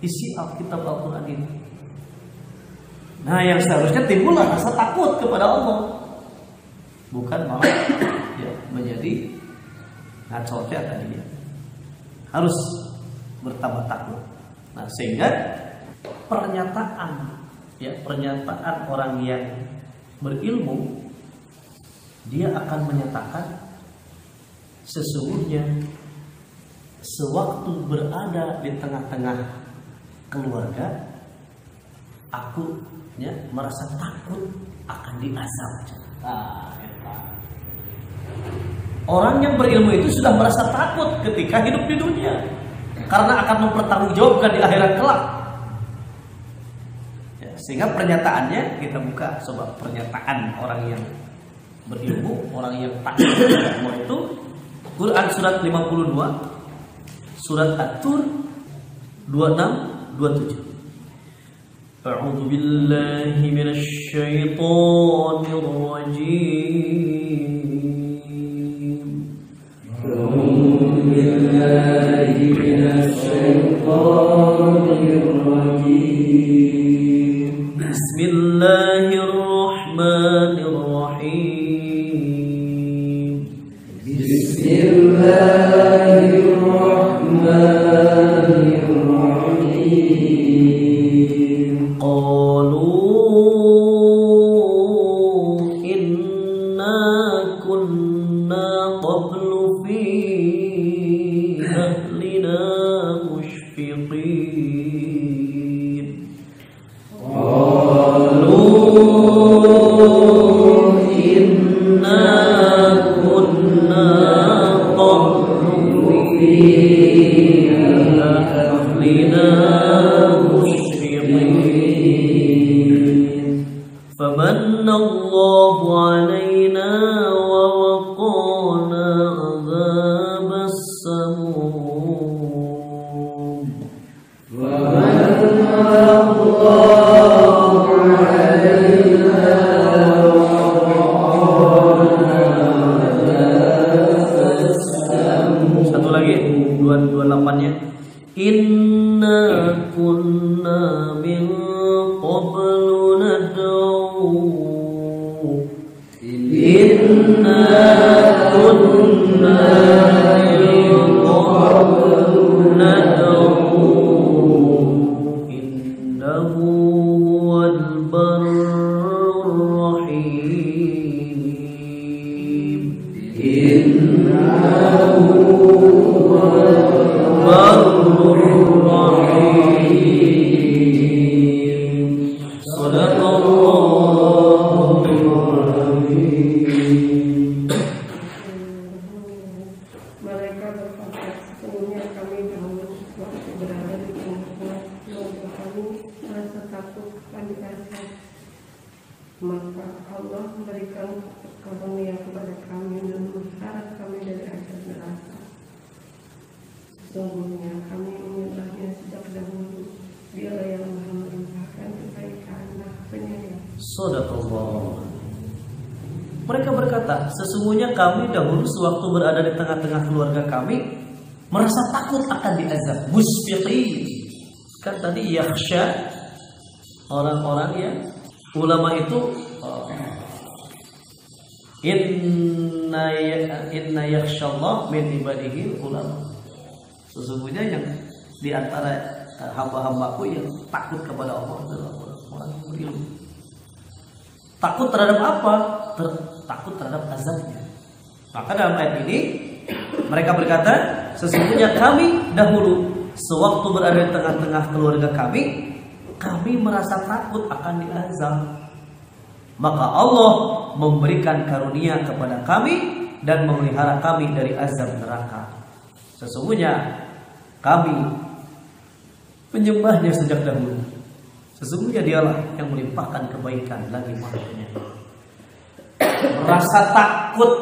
isi Alkitab Al-Quran ini. Nah, yang seharusnya timbullah rasa takut kepada Allah, bukan malah ya, menjadi ngaco tadi ya. Harus bertambah takut. Nah, sehingga pernyataan orang yang berilmu, dia akan menyatakan sesungguhnya sewaktu berada di tengah-tengah keluarga, aku merasa takut akan diazab. Orang yang berilmu itu sudah merasa takut ketika hidup di dunia karena akan mempertanggungjawabkan di akhirat kelak. Ya, sehingga pernyataannya kita buka, sobat, pernyataan orang yang berilmu, orang yang takut semua itu Quran surat 52, surat At-Tur 26-27. A'udzu billahi minasy syaithanir rajim. A'udzu billahi minasy syaithanir rajim. Bismillahirrahmanirrahim. Bismillahirrahmanirrahim. Qalu inna kunna qablu fi ahlina mushfiqin. Qalu inna kunna qablu fi ahlina فمن الله علينا ووقانا عذاب السموم. فمن الله علينا ووقانا عذاب السموم. Satu lagi 228-nya. Inna kunna min qablu nad'u. Inna kunna min qablu nad'u. Innahu huwal barrur rahim. Innahu huwal barrur rahim. Sadaqallahul azim. Mereka berkata, sesungguhnya kami dahulu waktu berada di tengah-tengah keluarga kami merasa takut akan diazab. Maka Allah memberikan karunia kepada kami dan mengharap kami dari azab neraka. Sesungguhnya kami menyembahnya sejak dahulu. Dialah yang Maha melimpahkan kebaikan dan penyayang. Sadaqallah. Mereka berkata, sesungguhnya kami dahulu sewaktu berada di tengah-tengah keluarga kami merasa takut akan diazab. Musfiqin. Kan tadi yakhsha, orang-orang yang ulama itu inna yakhshallah min ibadihi ulama. Sesungguhnya yang di antara hamba-hambaku yang takut kepada Allah adalah orang yang berilmu. Takut terhadap apa? Takut terhadap azabnya. Maka dalam ayat ini mereka berkata, sesungguhnya kami dahulu sewaktu berada di tengah-tengah keluarga kami merasa takut akan diazab. Maka Allah memberikan karunia kepada kami dan memelihara kami dari azab neraka. Sesungguhnya kami penyembahnya sejak dahulu. Sesungguhnya dialah yang melimpahkan kebaikan lagi Maha Penyayang. Merasa takut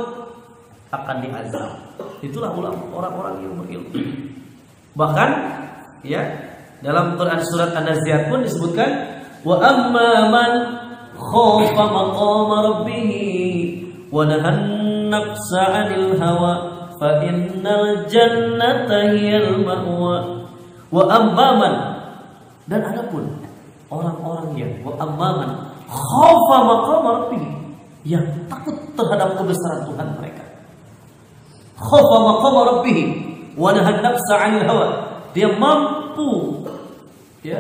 akan diazab. Itulah orang-orang yang berilmu. Bahkan ya dalam Quran surat An-Nazi'at pun disebutkan wa amma man khafa maqama rabbih wa nahan nafsa 'anil hawa fa innal jannata hiyal ma'wa. Wa amma man, dan adapun orang-orang yang wa amma man khafa maqama rabbih, yang takut terhadap kebesaran Tuhan mereka. Khafa maqama rabbih wa nahan nafsa 'anil hawa. Dia mampu ya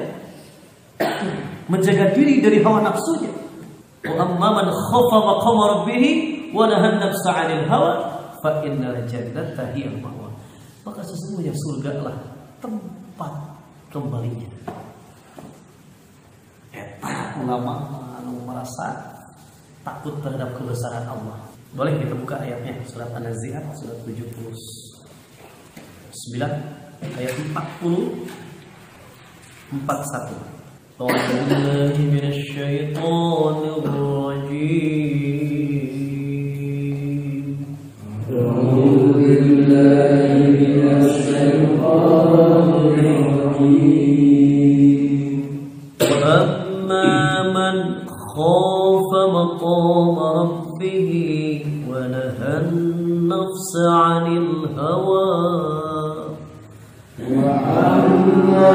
menjaga diri dari hawa nafsunya. Wa amma man khafa maqama rabbih wa nahan nafsa 'anil hawa fa innal jannata hiyal ma'wa. Maka sesungguhnya surga lah tempat kembalinya. Eta ulama merasa takut terhadap kebesaran Allah. Boleh kita buka ayatnya, surat An-Nazi'at surat 79 ayat 41. A'udzubillahi minasyaitonir rajim. A'udzubillahi minasyaitonir rajim. Wa amma man khafa maqama rabbih wa nahan nafsa 'anil hawa. Wa amma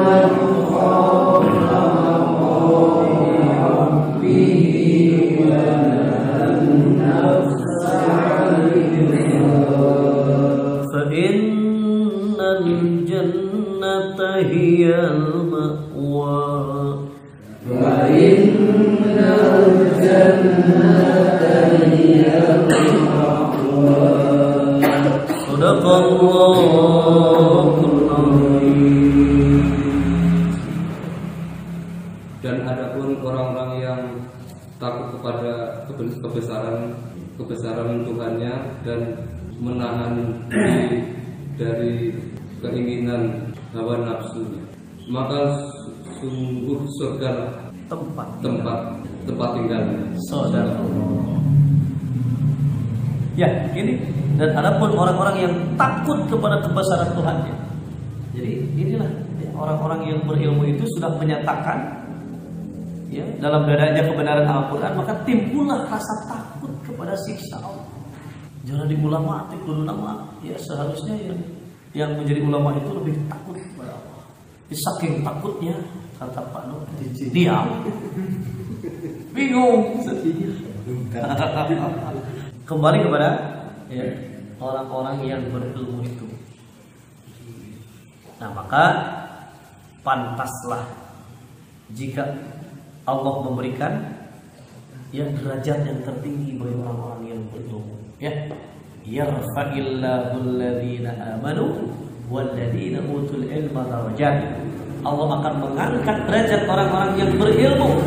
man khafa maqama rabbih wa nahan nafsa 'anil hawa fa innal jannata hiyal ma'wa. Dan adapun orang-orang yang takut kepada kebesaran Tuhannya dan menahan diri dari keinginan hawa nafsunya, maka sungguh surga tempat tinggalnya. Saudara. Ya, ini dan adapun orang-orang yang takut kepada kebesaran Tuhannya. Jadi inilah orang-orang yang berilmu itu sudah menyatakan ya dalam dadanya kebenaran Al-Qur'an, maka timbullah rasa takut kepada siksa Allah. Jangan di ulama dulu nama ya seharusnya yang menjadi ulama itu lebih takut kepada Allah. Saking takutnya kata Pak Nur diam. Bingung. Kembali kepada ya, orang-orang yang berilmu itu. Nah, maka pantaslah jika Allah memberikan ya derajat yang tertinggi bagi orang-orang yang berilmu. Ya, yarfa'illahu alladhina amanu walladzina utul ilma darajat. Allah akan mengangkat derajat orang-orang yang berilmu.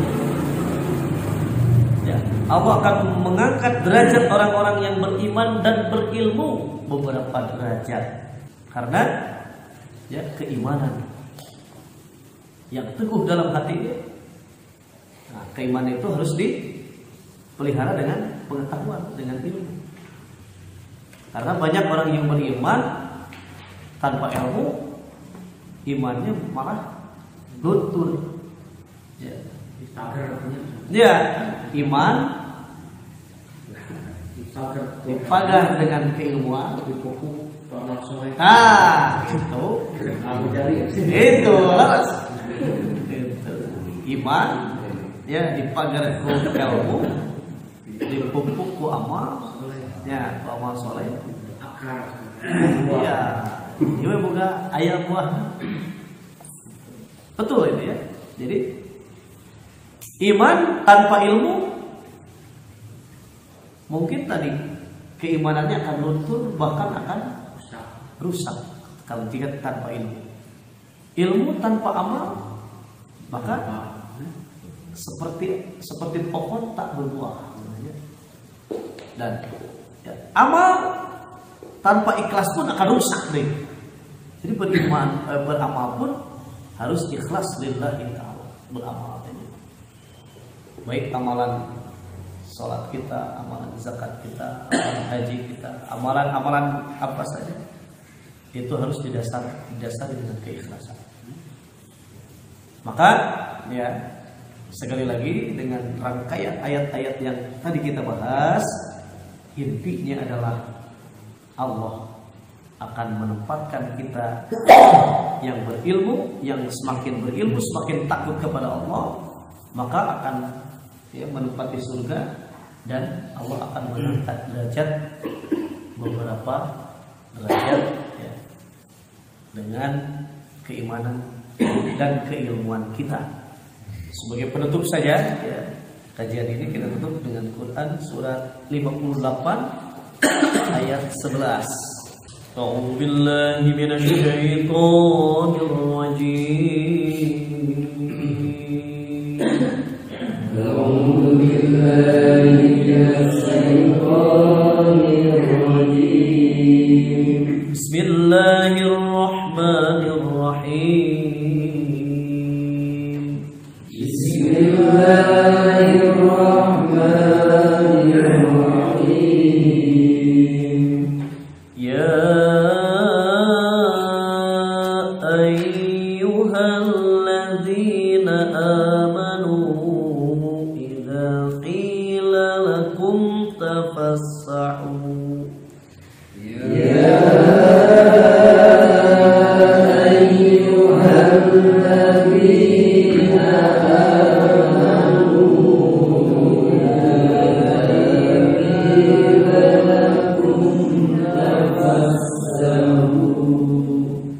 Ya, Allah akan mengangkat derajat orang-orang yang beriman dan berilmu beberapa derajat. Karena ya keimanan yang teguh dalam hatinya. Nah, keimanan itu harus dipelihara dengan pengetahuan, dengan ilmu. Karena banyak orang yang beriman tanpa ilmu, imannya malah luntur. Ya, iman dipagar dengan keilmuan. Itu iman ya dipagar ku ilmu, dipupuk ku amal, ya ku amal soleh. Ya, ini buka ayat buah. Betul itu ya. Jadi iman tanpa ilmu mungkin tadi keimanannya akan luntur, bahkan akan rusak kalau jika tanpa ilmu. Ilmu tanpa amal maka seperti pohon tak berbuah. Dan ya, amal tanpa ikhlas pun akan rusak deh. Jadi beramal pun harus ikhlas lillahi ta'ala, beramal. Baik amalan sholat kita, amalan zakat kita, amalan haji kita, amalan apa saja itu harus didasari dengan keikhlasan. Maka ya sekali lagi dengan rangkaian ayat-ayat yang tadi kita bahas, intinya adalah Allah akan menempatkan kita yang berilmu, yang semakin berilmu semakin takut kepada Allah, maka akan ya, menempati surga, dan Allah akan mengangkat derajat beberapa derajat ya, dengan keimanan dan keilmuan kita. Sebagai penutup saja ya, kajian ini kita tutup dengan Quran surat 58 ayat 11. A'udzu billahi minasyaitonir rajim. Bismillahirrahmanirrahim. Ya ayyuhalladzina amanu idza qila lakum tafassahu.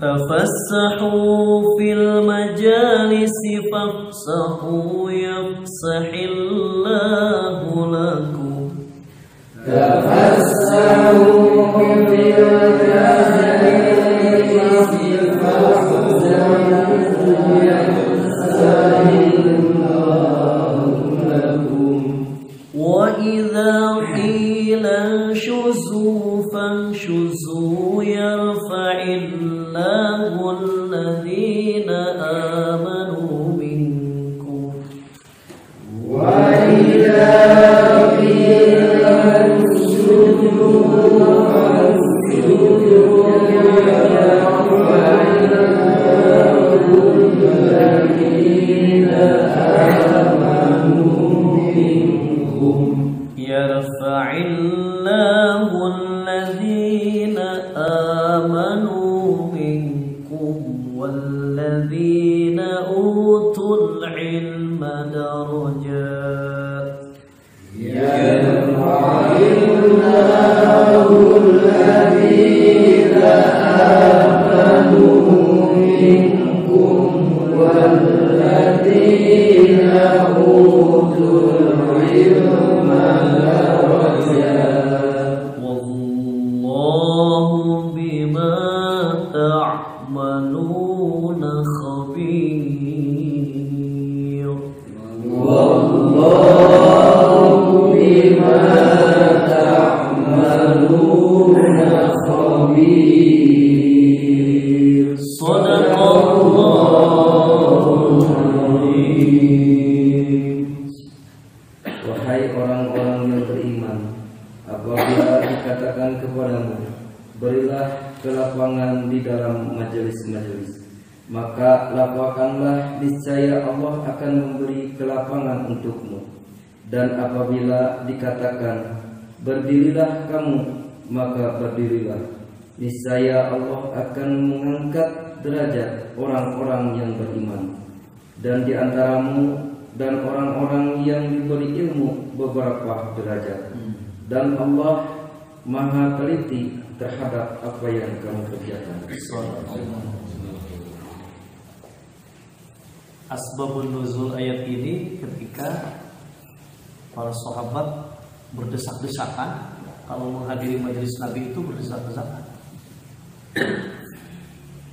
تفسحوا في المجالس فافسحوا يفسح الله لكم. تفسحوا في المجالس فافسحوا يفسح الله لكم. وإذا قيل انشزوا فانشزوا يرفع الله الذين آمنوا منكم. وإذا قيل انشزوا فانشزوا يرفع الله الذين آمنوا منكم. يرفع الله الذين آمنوا منكم والذين أوتوا العلم درجات. يرفع الله الذين آمنوا منكم والذين أوتوا العلم درجات. والله بما تعملون خبير. والله بما تعملون خبير. صدق الله العظيم. Wahai orang-orang yang beriman, apabila dikatakan kepadamu, berilah kelapangan di dalam majelis-majelis, maka lapangkanlah, niscaya Allah akan memberi kelapangan untukmu. Dan apabila dikatakan, berdirilah kamu, maka berdirilah, niscaya Allah akan mengangkat derajat orang-orang yang beriman. Dan di antaramu dan orang-orang yang diberi ilmu beberapa derajat. Dan Allah Maha teliti terhadap apa yang kamu kerjakan. Asbabun nuzul ayat ini ketika para sahabat berdesak-desakan kalau menghadiri majelis Nabi itu berdesak-desakan.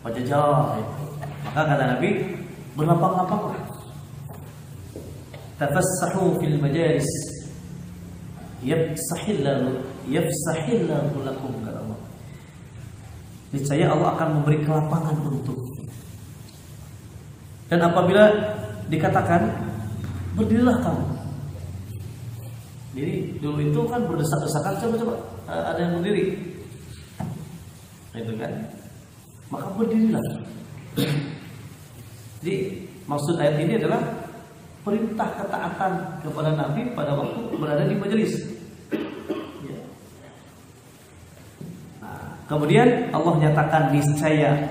Wajah itu. Maka kata Nabi, berlapang-lapanglah. Tafassahu fil majalis yafsahillahu lakum, kata Allah. Niscaya Allah akan memberi kelapangan untukmu. Dan apabila dikatakan berdirilah kamu. Jadi dulu itu kan berdesak-desakan, coba ada yang berdiri. Itu kan. Maka berdirilah. Jadi maksud ayat ini adalah perintah ketaatan kepada Nabi pada waktu berada di majelis. Ya. Nah, kemudian Allah nyatakan niscaya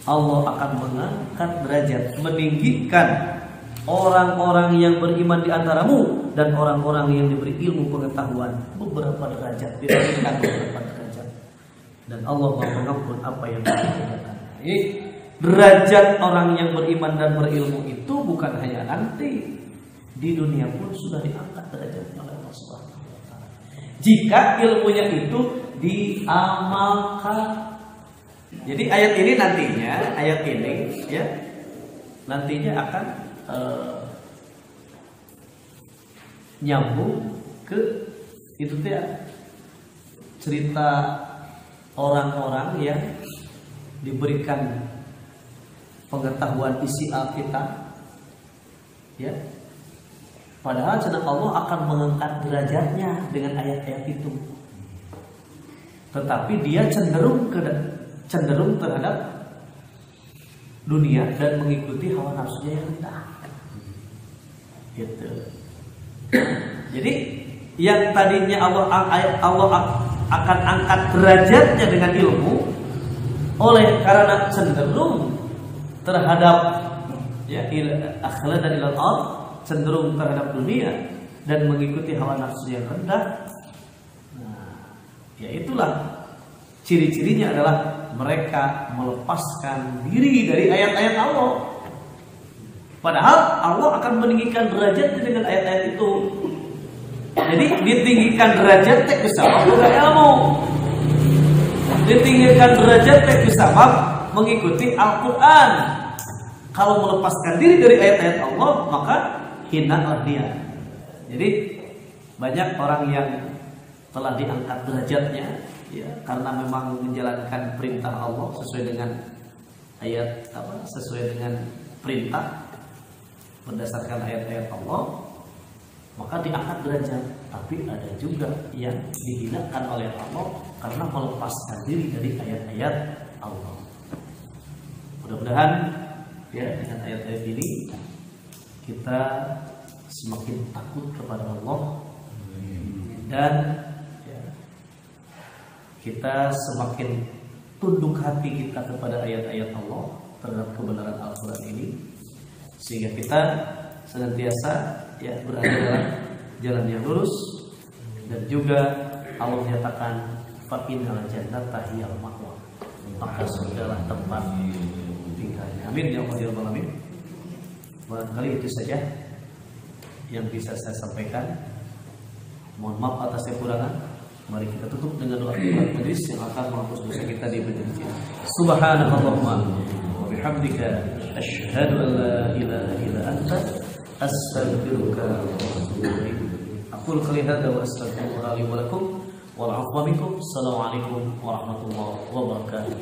Allah akan mengangkat derajat, meninggikan orang-orang yang beriman di antaramu dan orang-orang yang diberi ilmu pengetahuan beberapa derajat, diberikan beberapa derajat. Dan Allah Maha Pengampun apa yang dikerjakan. Ini derajat orang yang beriman dan berilmu itu bukan hanya nanti, di dunia pun sudah diangkat derajatnya oleh Allah Subhanahu wa taala. Jika ilmunya itu diamalkan. Jadi ayat ini nantinya, nantinya akan nyambung ke itu dia cerita orang-orang yang diberikan pengetahuan isi Alkitab Ya. Padahal cenah Allah akan mengangkat derajatnya dengan ayat-ayat itu. Tetapi dia cenderung terhadap dunia dan mengikuti hawa nafsunya yang rendah. Gitu. Jadi yang tadinya Allah akan angkat derajatnya dengan ilmu, oleh karena cenderung terhadap akhlak dan ilal ard, cenderung terhadap dunia dan mengikuti hawa nafsu yang rendah. Nah, ya itulah ciri-cirinya adalah mereka melepaskan diri dari ayat-ayat Allah. Padahal Allah akan meninggikan derajatnya dengan ayat-ayat itu. Jadi ditinggikan derajat teh kusabab boga ilmu. Ditinggikan derajat teh kusabab mengikuti Al-Qur'an. Kalau melepaskan diri dari ayat-ayat Allah, maka hinalah dia. Jadi banyak orang yang telah diangkat derajatnya ya, karena memang menjalankan perintah Allah sesuai dengan ayat sesuai dengan perintah berdasarkan ayat-ayat Allah, maka diangkat derajat. Tapi ada juga yang dihinakan oleh Allah karena melepaskan diri dari ayat-ayat Allah. Mudah-mudahan ya dengan ayat-ayat ini kita semakin takut kepada Allah dan ya, kita semakin tunduk hati kita kepada ayat-ayat Allah terhadap kebenaran Al-Quran ini, sehingga kita senantiasa ya berada dalam jalan yang lurus. Dan juga Allah menyatakan fa innal jannata hiyal ma'wa, maka surgalah tempat tinggalnya. Amin ya Allah ya rabbal alamin. Barangkali itu saja yang bisa saya sampaikan. Mohon maaf atas kekurangan. Mari kita tutup dengan doa majelis yang akan menghapus dosa kita di majelis ini. Subhanallahumma wa bihamdika asyhadu an la ilaha illa anta astaghfiruka wa atubu ilaik. Aqulu qali hadza wa astaghfirullah li wa lakum wal 'afwa minkum. Assalamualaikum warahmatullahi wabarakatuh.